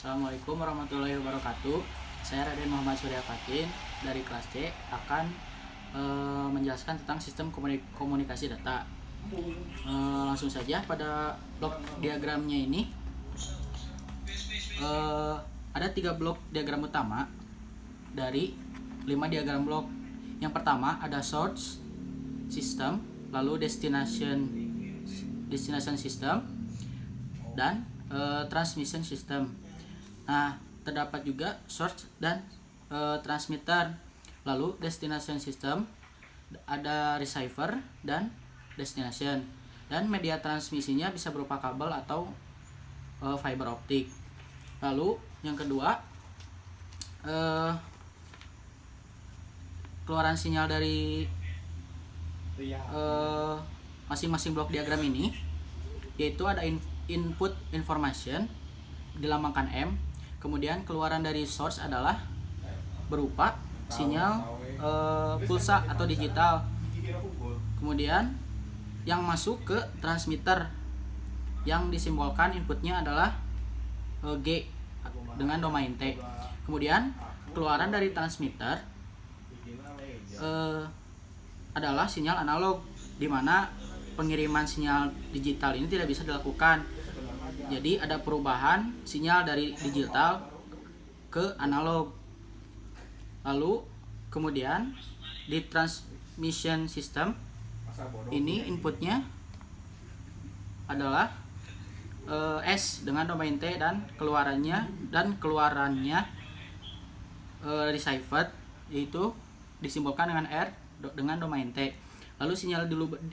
Assalamualaikum warahmatullahi wabarakatuh. Saya Raden Muhammad Surya Fatin dari kelas C akan menjelaskan tentang sistem komunikasi data. Langsung saja pada blok diagramnya ini ada 3 blok diagram utama dari 5 diagram blok. Yang pertama ada source system, lalu destination system, dan transmission system. Nah, terdapat juga source dan transmitter. Lalu destination system ada receiver dan destination. Dan media transmisinya bisa berupa kabel atau fiber optik. Lalu yang kedua, keluaran sinyal dari masing-masing blok diagram ini, yaitu ada input information dilambangkan M. Kemudian keluaran dari source adalah berupa sinyal pulsa atau digital. Kemudian yang masuk ke transmitter yang disimbolkan inputnya adalah G dengan domain T. Kemudian keluaran dari transmitter adalah sinyal analog, di mana pengiriman sinyal digital ini tidak bisa dilakukan. Jadi ada perubahan sinyal dari digital ke analog. Lalu kemudian di transmission system ini inputnya adalah S dengan domain T dan keluarannya receiver, yaitu disimbolkan dengan R dengan domain T. Lalu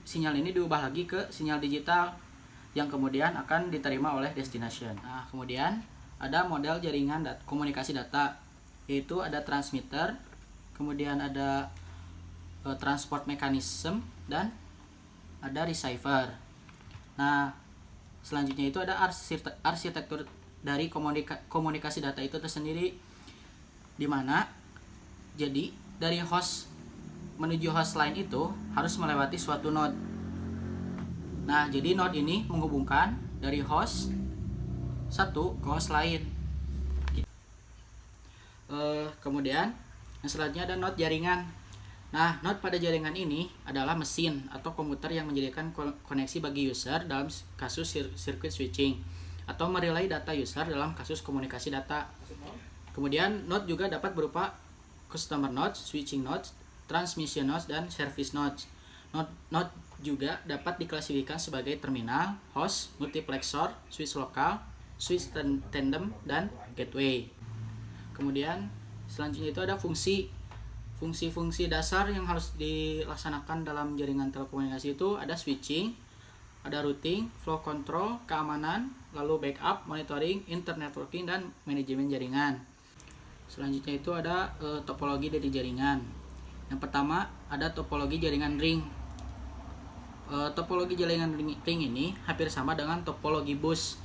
sinyal ini diubah lagi ke sinyal digital yang kemudian akan diterima oleh destination. Nah, kemudian ada model jaringan komunikasi data, yaitu ada transmitter, kemudian ada transport mechanism, dan ada receiver. Nah, selanjutnya itu ada arsitektur dari komunikasi data itu tersendiri, di mana jadi dari host menuju host lain itu harus melewati suatu node. Nah, jadi node ini menghubungkan dari host satu ke host lain. Kemudian yang selanjutnya ada node jaringan. Nah, node pada jaringan ini adalah mesin atau komputer yang menjadikan koneksi bagi user dalam kasus circuit switching, atau merelay data user dalam kasus komunikasi data. Kemudian node juga dapat berupa customer nodes, switching nodes, transmission nodes, dan service nodes. Node juga dapat diklasifikasikan sebagai terminal, host, multiplexer, switch lokal, switch tandem, dan gateway. Kemudian selanjutnya itu ada fungsi-fungsi dasar yang harus dilaksanakan dalam jaringan telekomunikasi. Itu ada switching, ada routing, flow control, keamanan, lalu backup, monitoring, internetworking, dan manajemen jaringan. Selanjutnya itu ada topologi dari jaringan. Yang pertama ada topologi jaringan ring. Topologi jaringan ring ini hampir sama dengan topologi bus,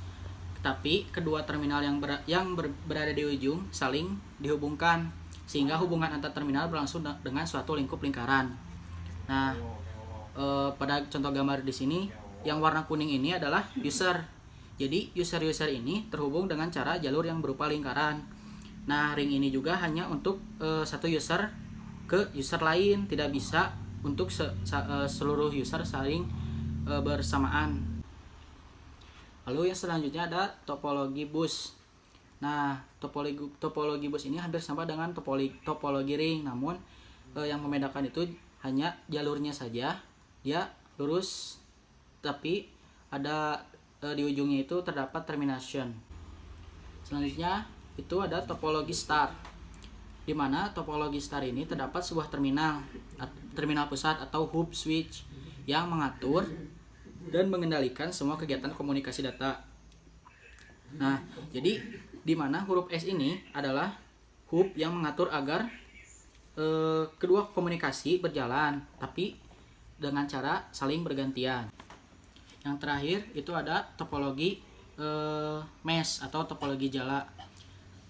tapi kedua terminal yang berada di ujung saling dihubungkan, sehingga hubungan antar terminal berlangsung dengan suatu lingkup lingkaran. Nah, pada contoh gambar di sini, yang warna kuning ini adalah user. Jadi user ini terhubung dengan cara jalur yang berupa lingkaran. Nah, ring ini juga hanya untuk satu user ke user lain, tidak bisa untuk seluruh user saling bersamaan. Lalu yang selanjutnya ada topologi bus. Nah, topologi bus ini hampir sama dengan topologi ring, namun yang membedakan itu hanya jalurnya saja. Dia lurus, tapi ada di ujungnya itu terdapat termination. Selanjutnya itu ada topologi star, di mana topologi star ini terdapat sebuah terminal pusat atau hub switch yang mengatur dan mengendalikan semua kegiatan komunikasi data. Nah, jadi di mana huruf S ini adalah hub yang mengatur agar kedua komunikasi berjalan, tapi dengan cara saling bergantian. Yang terakhir itu ada topologi mesh atau topologi jala.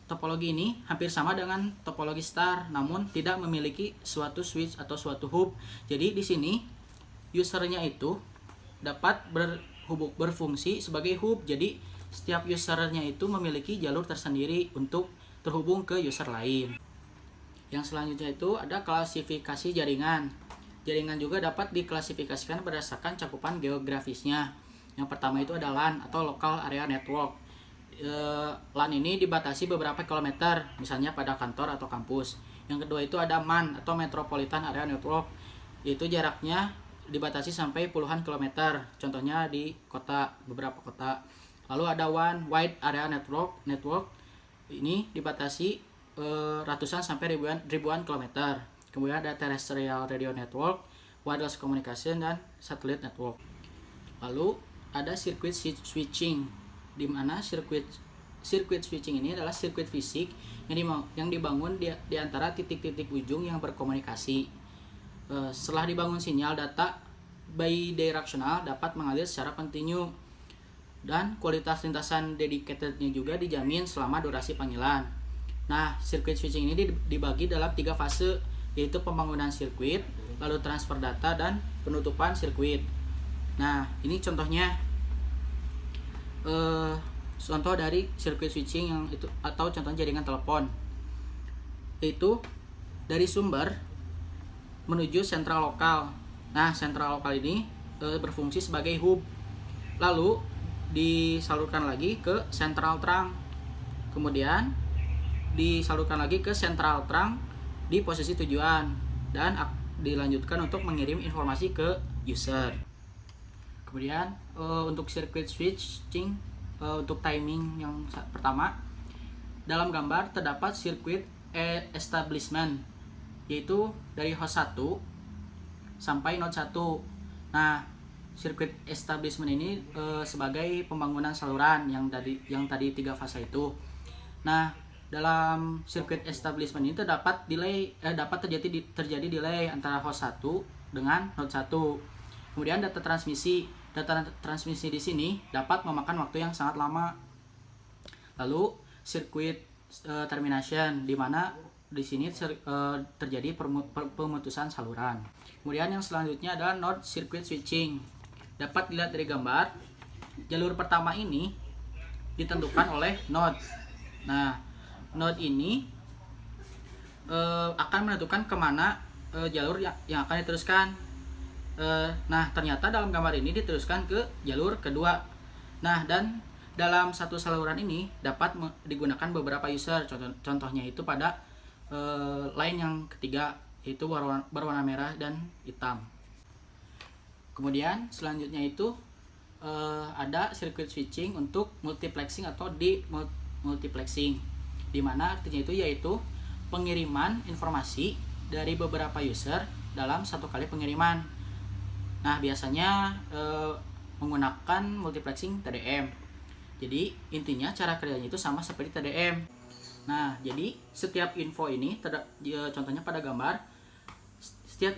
Topologi ini hampir sama dengan topologi star, namun tidak memiliki suatu switch atau suatu hub. Jadi di sini usernya itu dapat berfungsi sebagai hub. Jadi setiap usernya itu memiliki jalur tersendiri untuk terhubung ke user lain. Yang selanjutnya itu ada klasifikasi jaringan. Jaringan juga dapat diklasifikasikan berdasarkan cakupan geografisnya. Yang pertama itu ada LAN atau Local Area Network. LAN ini dibatasi beberapa kilometer, misalnya pada kantor atau kampus. Yang kedua itu ada MAN atau Metropolitan Area Network, yaitu jaraknya dibatasi sampai puluhan kilometer, contohnya di beberapa kota. Lalu ada WAN Wide Area Network, ini dibatasi ratusan sampai ribuan kilometer. Kemudian ada Terrestrial Radio Network, Wireless Communication, dan Satellite Network. Lalu ada Circuit Switching, di mana circuit switching ini adalah sirkuit fisik yang dibangun di antara titik-titik ujung yang berkomunikasi. Setelah dibangun, sinyal data bidirectional dapat mengalir secara kontinu, dan kualitas lintasan dedicatednya juga dijamin selama durasi panggilan. Nah, sirkuit switching ini dibagi dalam 3 fase, yaitu pembangunan sirkuit, lalu transfer data, dan penutupan sirkuit. Nah, ini contohnya contoh dari sirkuit switching yang itu, atau contohnya jaringan telepon, yaitu dari sumber menuju sentral lokal. Nah, sentral lokal ini berfungsi sebagai hub, lalu disalurkan lagi ke sentral trunk, kemudian disalurkan lagi ke sentral trunk di posisi tujuan, dan dilanjutkan untuk mengirim informasi ke user. Kemudian untuk circuit switching, untuk timing yang pertama, dalam gambar terdapat circuit establishment, yaitu dari host 1 sampai node 1. Nah, circuit establishment ini sebagai pembangunan saluran yang tadi 3 fase itu. Nah, dalam circuit establishment ini dapat terjadi delay antara host 1 dengan node 1. Kemudian data transmisi di sini dapat memakan waktu yang sangat lama. Lalu circuit termination, di mana di sini terjadi pemutusan saluran. Kemudian yang selanjutnya adalah node circuit switching. Dapat dilihat dari gambar, jalur pertama ini ditentukan oleh node. Nah, node ini akan menentukan kemana jalur yang akan diteruskan. Nah, ternyata dalam gambar ini diteruskan ke jalur kedua. Nah, dan dalam satu saluran ini dapat digunakan beberapa user. Contohnya itu pada line yang ketiga, yaitu berwarna merah dan hitam. Kemudian selanjutnya itu ada circuit switching untuk multiplexing atau multiplexing, di mana artinya itu yaitu pengiriman informasi dari beberapa user dalam satu kali pengiriman. Nah, biasanya menggunakan multiplexing TDM. Jadi intinya cara kerjanya itu sama seperti TDM. Nah, jadi setiap info ini, contohnya pada gambar, setiap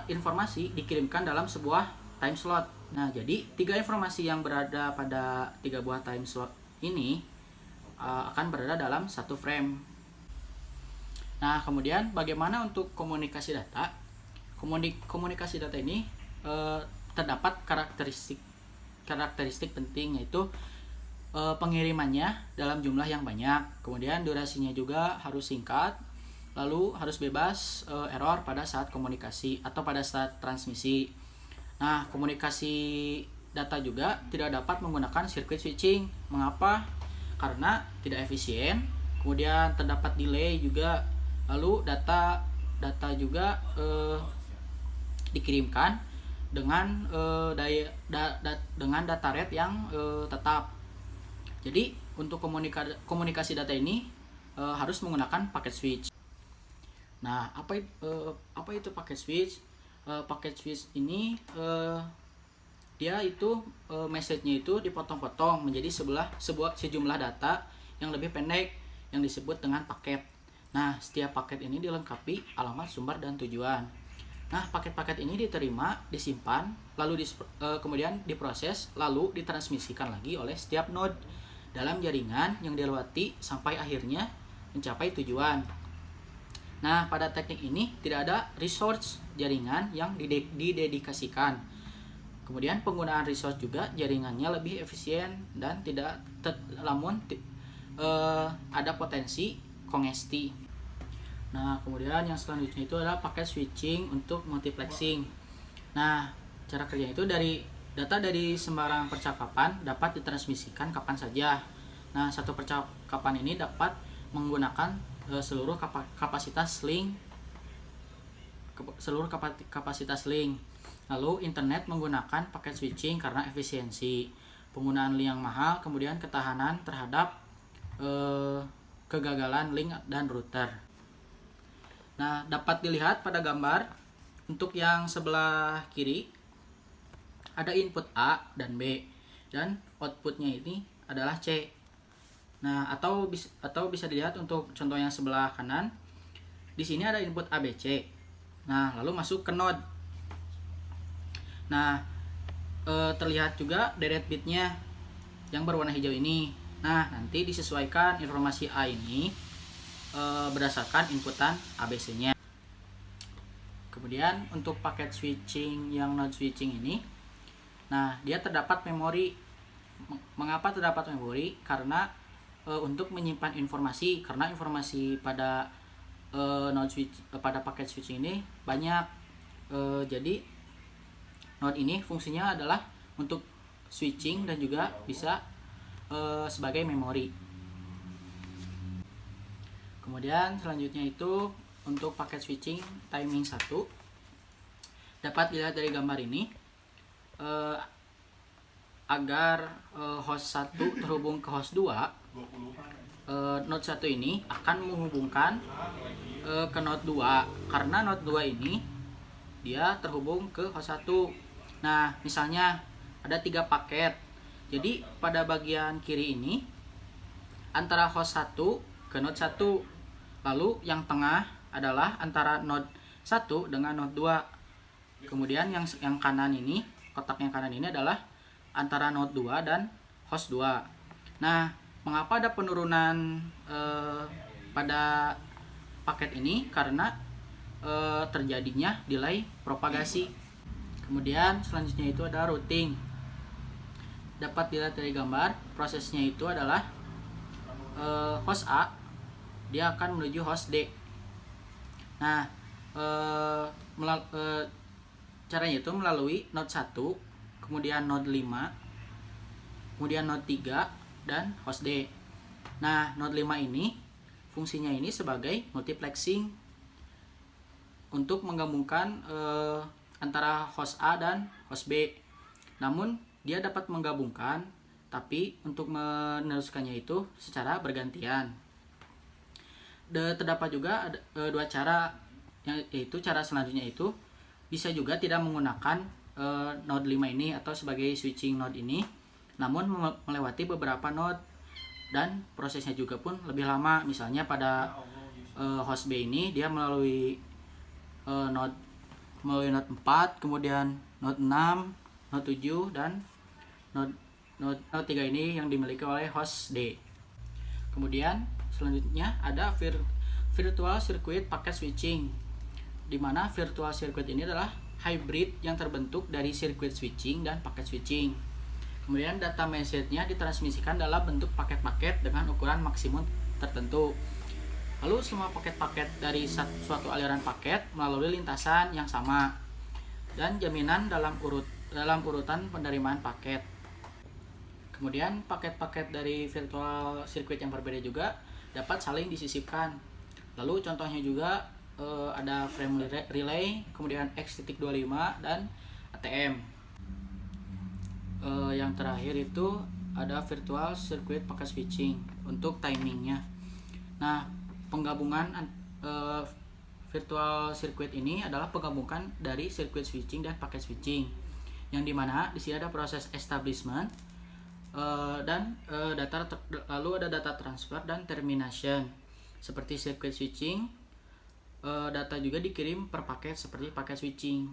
informasi dikirimkan dalam sebuah time slot. Nah, jadi 3 informasi yang berada pada 3 buah time slot ini akan berada dalam satu frame. Nah, kemudian bagaimana untuk komunikasi data? Komunikasi data ini terdapat karakteristik penting, yaitu pengirimannya dalam jumlah yang banyak, kemudian durasinya juga harus singkat, lalu harus bebas error pada saat komunikasi atau pada saat transmisi. Nah, komunikasi data juga tidak dapat menggunakan circuit switching. Mengapa? Karena tidak efisien, kemudian terdapat delay juga, lalu data juga dikirimkan dengan dengan data rate yang tetap. Jadi untuk komunikasi data ini harus menggunakan packet switch. Nah, apa itu packet switch? Packet switch ini dia itu message-nya itu dipotong-potong menjadi sejumlah data yang lebih pendek yang disebut dengan paket. Nah, setiap paket ini dilengkapi alamat sumber dan tujuan. Nah, paket-paket ini diterima, disimpan, lalu kemudian diproses, lalu ditransmisikan lagi oleh setiap node dalam jaringan yang dilewati sampai akhirnya mencapai tujuan. Nah, pada teknik ini tidak ada resource jaringan yang didedikasikan. Kemudian penggunaan resource juga jaringannya lebih efisien dan tidak ada potensi kongesti. Nah, kemudian yang selanjutnya itu adalah paket switching untuk multiplexing. Nah, cara kerjanya itu data dari sembarang percakapan dapat ditransmisikan kapan saja. Nah, satu percakapan ini dapat menggunakan seluruh kapasitas link. Lalu internet menggunakan paket switching karena efisiensi, penggunaan link yang mahal, kemudian ketahanan terhadap kegagalan link dan router. Nah, dapat dilihat pada gambar untuk yang sebelah kiri ada input A dan B dan outputnya ini adalah C. Nah, atau bisa dilihat untuk contoh yang sebelah kanan. Di sini ada input ABC. Nah, lalu masuk ke node. Nah, terlihat juga deret bitnya yang berwarna hijau ini. Nah, nanti disesuaikan informasi A ini berdasarkan inputan ABC-nya. Kemudian untuk paket switching yang node switching ini, nah dia terdapat memori. Mengapa terdapat memori? Karena untuk menyimpan informasi, karena informasi pada pada paket switching ini banyak. Jadi node ini fungsinya adalah untuk switching dan juga bisa sebagai memori. Kemudian selanjutnya itu untuk paket switching timing 1 dapat dilihat dari gambar ini. Agar host 1 terhubung ke host 2, node 1 ini akan menghubungkan ke node 2 karena node 2 ini dia terhubung ke host 1. Nah, misalnya ada 3 paket. Jadi pada bagian kiri ini antara host 1 ke node 1. Lalu yang tengah adalah antara node 1 dengan node 2. Kemudian yang kanan ini, kotak yang kanan ini adalah antara node 2 dan host 2. Nah, mengapa ada penurunan pada paket ini? Karena terjadinya delay propagasi. Kemudian selanjutnya itu ada routing. Dapat dilihat dari gambar, prosesnya itu adalah host A dia akan menuju host D. Nah, caranya itu melalui node 1, kemudian node 5, kemudian node 3 dan host D. Nah, node 5 ini fungsinya ini sebagai multiplexing untuk menggabungkan antara host A dan host B. Namun dia dapat menggabungkan, tapi untuk meneruskannya itu secara bergantian. Terdapat juga dua cara, yaitu cara selanjutnya itu bisa juga tidak menggunakan node 5 ini atau sebagai switching node ini, namun melewati beberapa node dan prosesnya juga pun lebih lama. Misalnya pada host B ini dia melalui node 4, kemudian node 6, node 7 dan node 3 ini yang dimiliki oleh host D. Kemudian selanjutnya ada virtual circuit packet switching, di mana virtual circuit ini adalah hybrid yang terbentuk dari circuit switching dan packet switching. Kemudian data message-nya ditransmisikan dalam bentuk paket-paket dengan ukuran maksimum tertentu. Lalu semua paket-paket dari suatu aliran paket melalui lintasan yang sama dan jaminan dalam urutan penerimaan paket. Kemudian paket-paket dari virtual circuit yang berbeda juga dapat saling disisipkan. Lalu contohnya juga ada frame relay, kemudian X.25 dan ATM. Yang terakhir itu ada virtual circuit packet switching untuk timingnya. Nah, penggabungan virtual circuit ini adalah penggabungan dari circuit switching dan packet switching, yang dimana di sini ada proses establishment dan lalu ada data transfer dan termination. Seperti circuit switching, data juga dikirim per paket seperti paket switching.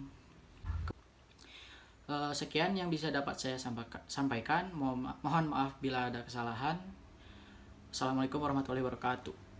Sekian yang bisa dapat saya sampaikan. Mohon maaf bila ada kesalahan. Assalamualaikum warahmatullahi wabarakatuh.